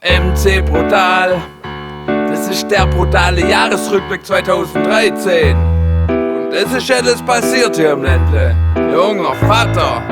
MC Brutal, das ist der brutale Jahresrückblick 2013. Und es ist alles passiert hier im Ländle. Junger Vater.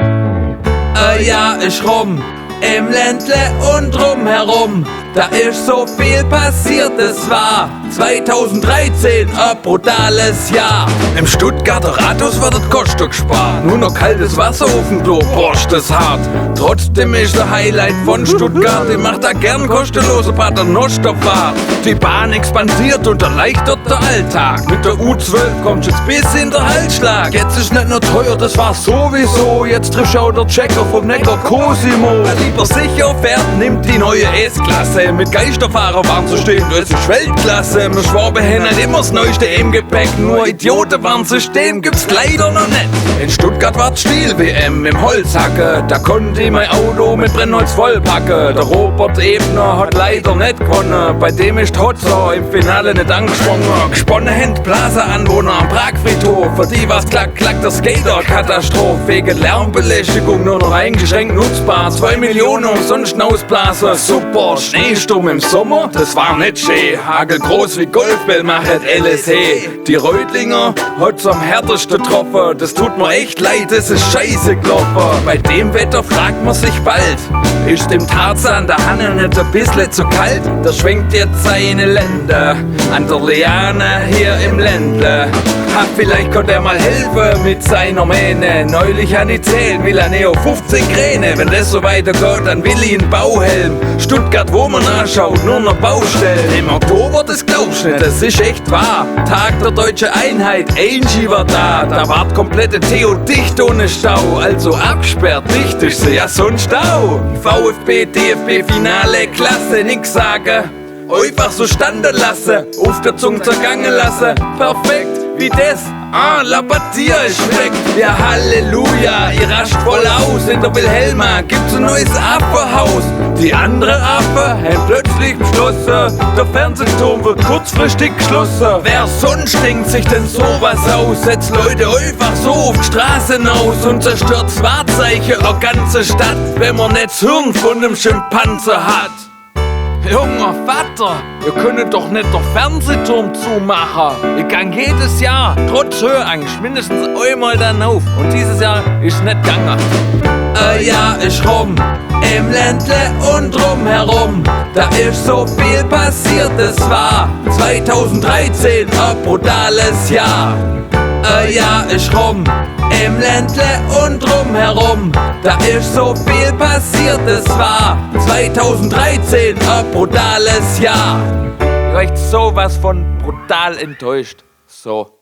Ein Jahr ist rum, im Ländle und drumherum. Da ist so viel passiert, es war 2013 ein brutales Jahr. Im Stuttgarter Rathaus wird das Kosten gespart. Nur noch kaltes Wasser auf dem Klo, boah, das hart. Trotzdem ist der Highlight von Stuttgart, ich mach da gern kostenlose Paternostofahrt. Die Bahn expandiert und erleichtert der Alltag. Mit der U12 kommst jetzt bis in der Halsschlag. Jetzt ist nicht nur teuer, das war sowieso. Jetzt trifft auch der Checker vom Neckar Cosimo. Wer lieber sicher fährt, nimmt die neue S-Klasse. Mit Geisterfahrer waren zu stehen, das ist Weltklasse. Wir Schwaben haben nicht immer das Neueste im Gepäck. Nur Idioten waren zu stehen, gibt's leider noch nicht. In Stuttgart war Stil-WM im Holzhacken. Da konnte ich mein Auto mit Brennholz vollpacken. Der Robert Ebner hat leider nicht gewonnen. Bei dem ist Hotzer im Finale nicht angesprungen. Gesponnen haben die Plaza-Anwohner am Pragfriedhof. Für die war's klack, klack, der Skater-Katastrophe. Wegen Lärmbelästigung nur noch eingeschränkt nutzbar. 2 Millionen umsonst ausblasen. Super, Schneesturm im Sommer, das war nicht schön. Hagel groß wie Golfball macht LSE. Die Reutlinger hat's am härtesten getroffen. Das tut mir echt leid, das ist scheiße gelaufen. Bei dem Wetter fragt man sich bald, ist dem Tarzan der Hanne nicht ein bisschen zu kalt? Der schwenkt jetzt seine Länder an der Liane hier im Ländle. Vielleicht konnte er mal helfen mit seiner Mähne. Neulich an die 10, will er Neo 15 Kräne. Wenn das so weitergeht, dann will ich einen Bauhelm. Stuttgart, wo man nachschaut, nur noch Baustellen. Im Oktober, das glaubst du nicht, das ist echt wahr. Tag der deutschen Einheit, Angie war da. Da ward komplette Theo dicht ohne Stau. Also absperrt, dicht ist sie, ja so ein Stau. VfB, DFB Finale, Klasse, nix sagen. Einfach so standen lassen, auf der Zunge zergangen lassen. Perfekt, wie das. Labatier ist weg. Ja, Halleluja, ihr rascht voll aus. In der Wilhelma gibt's ein neues Affenhaus. Die andere Affe haben plötzlich beschlossen, der Fernsehturm wird kurzfristig geschlossen. Wer sonst denkt sich denn sowas aus? Setzt Leute einfach so auf die Straßen aus und zerstört das Wahrzeichen eine ganze Stadt, wenn man nicht das Hirn von einem Schimpanse hat. Junger Vater, ihr könnt doch nicht den Fernsehturm zumachen. Ich gang jedes Jahr, trotz Höhenangst, mindestens einmal dann auf. Und dieses Jahr ist nicht gegangen. Ein Jahr ist rum, im Ländle und drumherum. Da ist so viel passiert, es war 2013 ein brutales Jahr. Ein Jahr ist rum, im Ländle und drumherum. Da ist so viel passiert, es war 2013 ein brutales Jahr. Recht sowas von brutal enttäuscht. So.